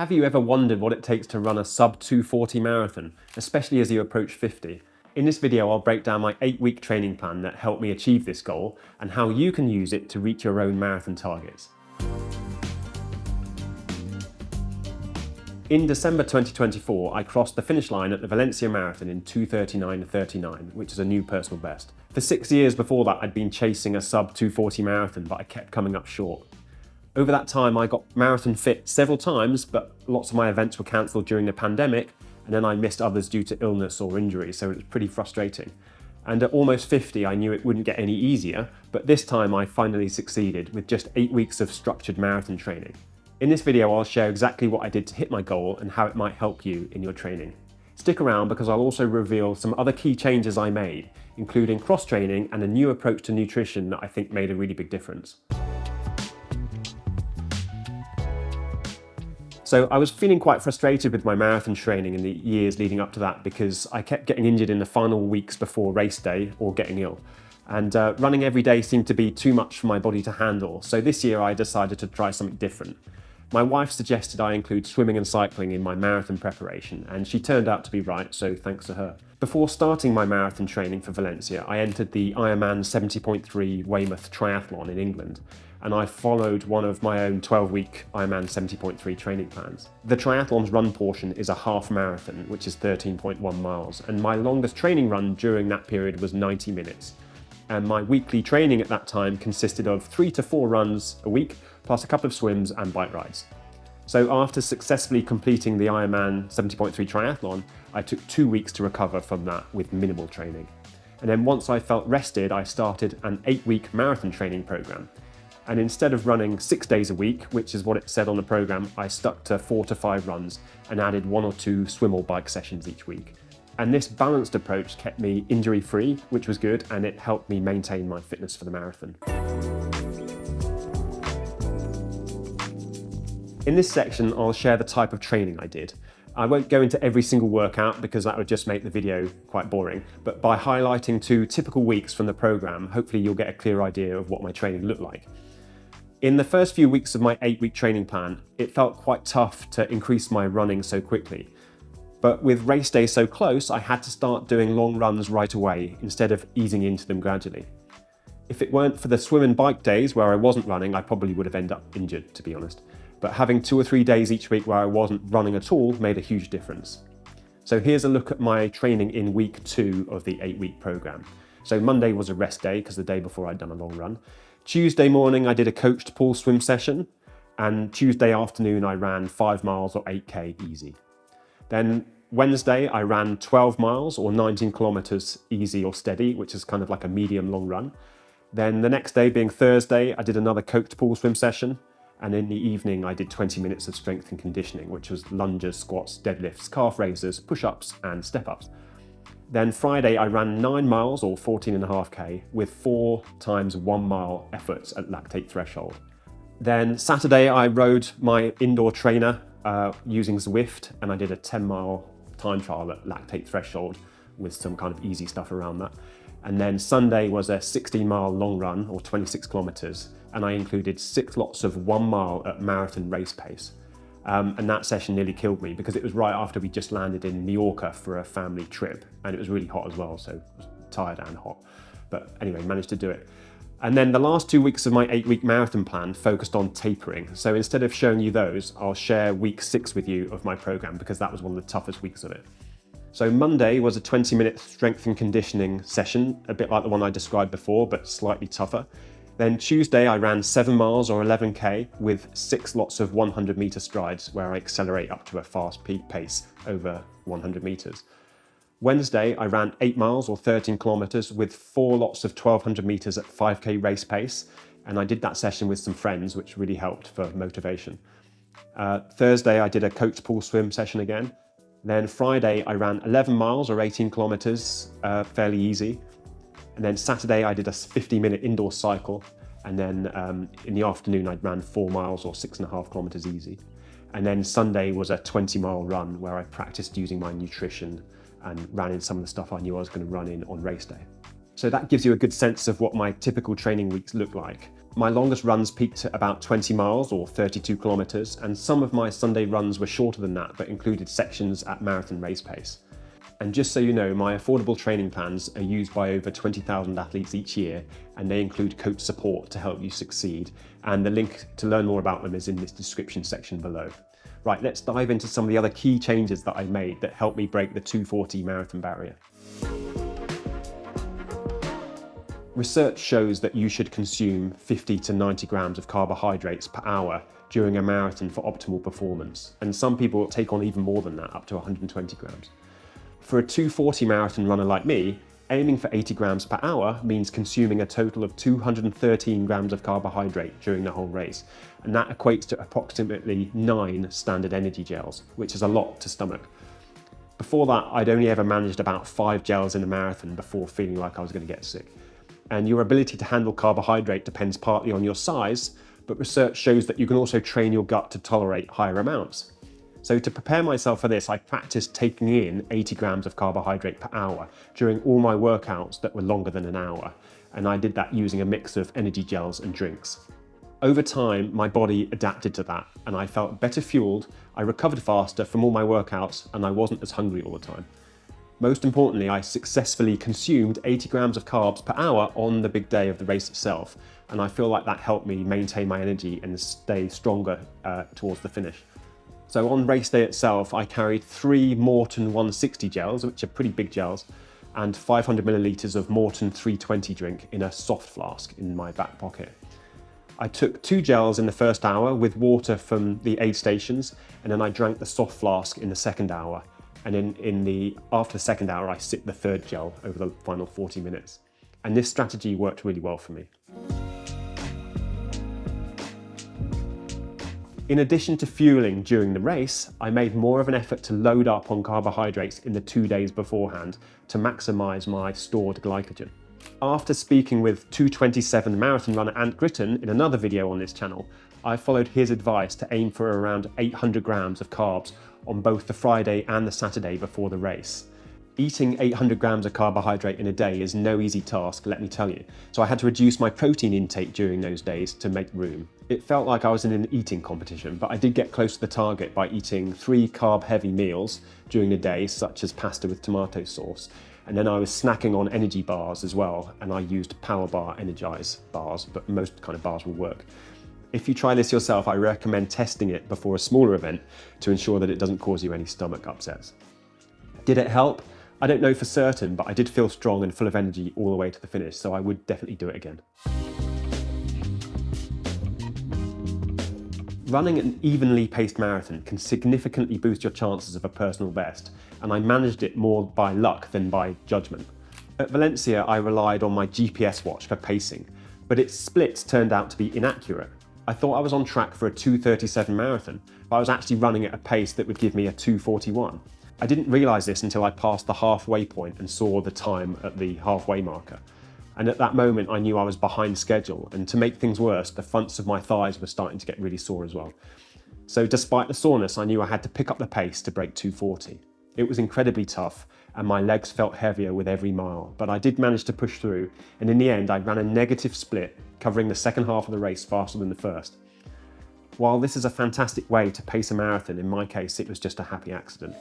Have you ever wondered what it takes to run a sub 240 marathon, especially as you approach 50? In this video, I'll break down my 8-week training plan that helped me achieve this goal and how you can use it to reach your own marathon targets. In December 2024, I crossed the finish line at the Valencia Marathon in 2:39:39, which is a new personal best. For 6 years before that, I'd been chasing a sub 240 marathon, but I kept coming up short. Over that time, I got marathon fit several times, but lots of my events were cancelled during the pandemic, and then I missed others due to illness or injury, so it was pretty frustrating. And at almost 50, I knew it wouldn't get any easier, but this time I finally succeeded with just 8 weeks of structured marathon training. In this video, I'll share exactly what I did to hit my goal and how it might help you in your training. Stick around because I'll also reveal some other key changes I made, including cross-training and a new approach to nutrition that I think made a really big difference. So I was feeling quite frustrated with my marathon training in the years leading up to that because I kept getting injured in the final weeks before race day or getting ill. And running every day seemed to be too much for my body to handle. So this year I decided to try something different. My wife suggested I include swimming and cycling in my marathon preparation, and she turned out to be right, so thanks to her. Before starting my marathon training for Valencia, I entered the Ironman 70.3 Weymouth Triathlon in England, and I followed one of my own 12-week Ironman 70.3 training plans. The triathlon's run portion is a half marathon, which is 13.1 miles, and my longest training run during that period was 90 minutes. And my weekly training at that time consisted of 3 to 4 runs a week, plus a couple of swims and bike rides. So after successfully completing the Ironman 70.3 triathlon, I took 2 weeks to recover from that with minimal training. And then once I felt rested, I started an 8-week marathon training program. And instead of running 6 days a week, which is what it said on the program, I stuck to 4 to 5 runs and added 1 or 2 swim or bike sessions each week. And this balanced approach kept me injury-free, which was good, and it helped me maintain my fitness for the marathon. In this section, I'll share the type of training I did. I won't go into every single workout because that would just make the video quite boring, but by highlighting 2 typical weeks from the program, hopefully you'll get a clear idea of what my training looked like. In the first few weeks of my 8-week training plan, it felt quite tough to increase my running so quickly. But with race day so close, I had to start doing long runs right away instead of easing into them gradually. If it weren't for the swim and bike days where I wasn't running, I probably would have ended up injured, to be honest. But having 2 or 3 days each week where I wasn't running at all made a huge difference. So here's a look at my training in week 2 of the 8-week program. So Monday was a rest day because the day before I'd done a long run. Tuesday morning I did a coached pool swim session, and Tuesday afternoon I ran 5 miles or 8k easy. Then Wednesday I ran 12 miles or 19 kilometers easy or steady, which is kind of like a medium long run. Then the next day, being Thursday, I did another coached pool swim session. And in the evening, I did 20 minutes of strength and conditioning, which was lunges, squats, deadlifts, calf raises, push-ups, and step-ups. Then Friday, I ran 9 miles or 14.5k with 4 times 1 mile efforts at lactate threshold. Then Saturday, I rode my indoor trainer using Zwift, and I did a 10-mile time trial at lactate threshold with some kind of easy stuff around that. And then Sunday was a 16-mile long run or 26 kilometers, and I included 6 lots of 1 mile at marathon race pace. And that session nearly killed me because it was right after we just landed in Mallorca for a family trip, and it was really hot as well, so I was tired and hot. But anyway, managed to do it. And then the last 2 weeks of my 8-week marathon plan focused on tapering. So instead of showing you those, I'll share week 6 with you of my program because that was one of the toughest weeks of it. So Monday was a 20-minute strength and conditioning session, a bit like the one I described before, but slightly tougher. Then Tuesday, I ran 7 miles or 11k with 6 lots of 100-meter strides where I accelerate up to a fast peak pace over 100 meters. Wednesday, I ran 8 miles or 13 kilometers with 4 lots of 1200 meters at 5k race pace. And I did that session with some friends, which really helped for motivation. Thursday, I did a coached pool swim session again. Then Friday, I ran 11 miles or 18 kilometers, fairly easy. And then Saturday, I did a 50-minute indoor cycle. And then in the afternoon, I ran 4 miles or 6.5 kilometers easy. And then Sunday was a 20-mile run where I practiced using my nutrition and ran in some of the stuff I knew I was going to run in on race day. So that gives you a good sense of what my typical training weeks look like. My longest runs peaked at about 20 miles or 32 kilometers, and some of my Sunday runs were shorter than that, but included sections at marathon race pace. And just so you know, my affordable training plans are used by over 20,000 athletes each year, and they include coach support to help you succeed. And the link to learn more about them is in this description section below. Right, let's dive into some of the other key changes that I made that helped me break the 2:40 marathon barrier. Research shows that you should consume 50 to 90 grams of carbohydrates per hour during a marathon for optimal performance. And some people take on even more than that, up to 120 grams. For a 2:40 marathon runner like me, aiming for 80 grams per hour means consuming a total of 213 grams of carbohydrate during the whole race. And that equates to approximately 9 standard energy gels, which is a lot to stomach. Before that, I'd only ever managed about 5 gels in a marathon before feeling like I was going to get sick. And your ability to handle carbohydrate depends partly on your size, but research shows that you can also train your gut to tolerate higher amounts. So to prepare myself for this, I practiced taking in 80 grams of carbohydrate per hour during all my workouts that were longer than an hour. And I did that using a mix of energy gels and drinks. Over time, my body adapted to that, and I felt better fueled, I recovered faster from all my workouts, and I wasn't as hungry all the time. Most importantly, I successfully consumed 80 grams of carbs per hour on the big day of the race itself, and I feel like that helped me maintain my energy and stay stronger towards the finish. So on race day itself, I carried 3 Morton 160 gels, which are pretty big gels, and 500 milliliters of Morton 320 drink in a soft flask in my back pocket. I took 2 gels in the first hour with water from the aid stations, and then I drank the soft flask in the second hour. And then after the second hour, I sipped the third gel over the final 40 minutes. And this strategy worked really well for me. In addition to fueling during the race, I made more of an effort to load up on carbohydrates in the 2 days beforehand to maximize my stored glycogen. After speaking with 2:27 marathon runner Ant Gritton in another video on this channel, I followed his advice to aim for around 800 grams of carbs on both the Friday and the Saturday before the race. Eating 800 grams of carbohydrate in a day is no easy task, let me tell you. So I had to reduce my protein intake during those days to make room. It felt like I was in an eating competition, but I did get close to the target by eating 3 carb-heavy meals during the day, such as pasta with tomato sauce. And then I was snacking on energy bars as well, and I used Power Bar Energize bars, but most kind of bars will work. If you try this yourself, I recommend testing it before a smaller event to ensure that it doesn't cause you any stomach upsets. Did it help? I don't know for certain, but I did feel strong and full of energy all the way to the finish, so I would definitely do it again. Running an evenly paced marathon can significantly boost your chances of a personal best, and I managed it more by luck than by judgment. At Valencia, I relied on my GPS watch for pacing, but its splits turned out to be inaccurate. I thought I was on track for a 2:37 marathon, but I was actually running at a pace that would give me a 2:41. I didn't realise this until I passed the halfway point and saw the time at the halfway marker. And at that moment, I knew I was behind schedule, and to make things worse, the fronts of my thighs were starting to get really sore as well. So despite the soreness, I knew I had to pick up the pace to break 2:40. It was incredibly tough, and my legs felt heavier with every mile, but I did manage to push through, and in the end, I ran a negative split, covering the second half of the race faster than the first. While this is a fantastic way to pace a marathon, in my case, it was just a happy accident.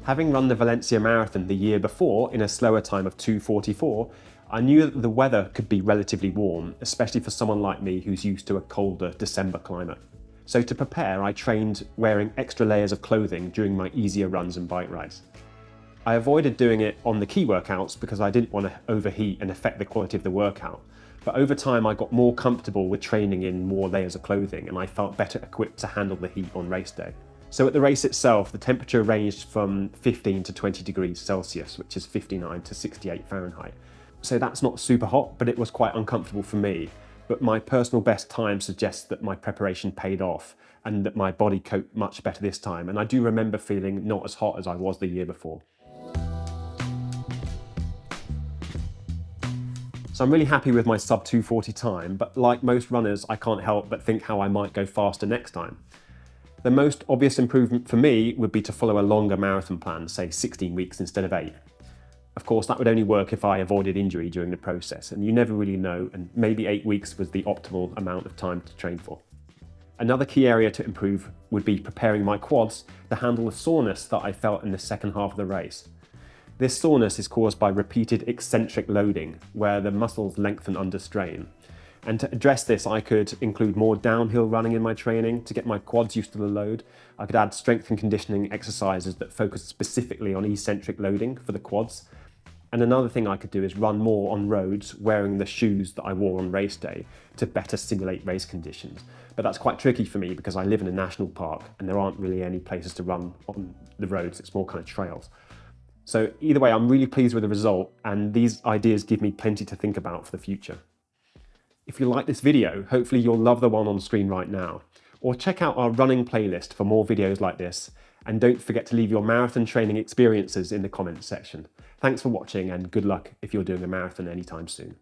Having run the Valencia Marathon the year before in a slower time of 2:44, I knew that the weather could be relatively warm, especially for someone like me who's used to a colder December climate. So to prepare, I trained wearing extra layers of clothing during my easier runs and bike rides. I avoided doing it on the key workouts because I didn't want to overheat and affect the quality of the workout. But over time, I got more comfortable with training in more layers of clothing, and I felt better equipped to handle the heat on race day. So at the race itself, the temperature ranged from 15 to 20 degrees Celsius, which is 59 to 68 Fahrenheit. So that's not super hot, but it was quite uncomfortable for me. But my personal best time suggests that my preparation paid off and that my body coped much better this time. And I do remember feeling not as hot as I was the year before. So I'm really happy with my sub 2:40 time, but like most runners, I can't help but think how I might go faster next time. The most obvious improvement for me would be to follow a longer marathon plan, say 16 weeks instead of 8. Of course, that would only work if I avoided injury during the process, and you never really know, and maybe 8 weeks was the optimal amount of time to train for. Another key area to improve would be preparing my quads to handle the soreness that I felt in the second half of the race. This soreness is caused by repeated eccentric loading, where the muscles lengthen under strain. And to address this, I could include more downhill running in my training to get my quads used to the load. I could add strength and conditioning exercises that focus specifically on eccentric loading for the quads. And another thing I could do is run more on roads wearing the shoes that I wore on race day to better simulate race conditions. But that's quite tricky for me because I live in a national park and there aren't really any places to run on the roads. It's more kind of trails. So either way, I'm really pleased with the result, and these ideas give me plenty to think about for the future. If you like this video, hopefully you'll love the one on screen right now, or check out our running playlist for more videos like this, and don't forget to leave your marathon training experiences in the comments section. Thanks for watching, and good luck if you're doing a marathon anytime soon.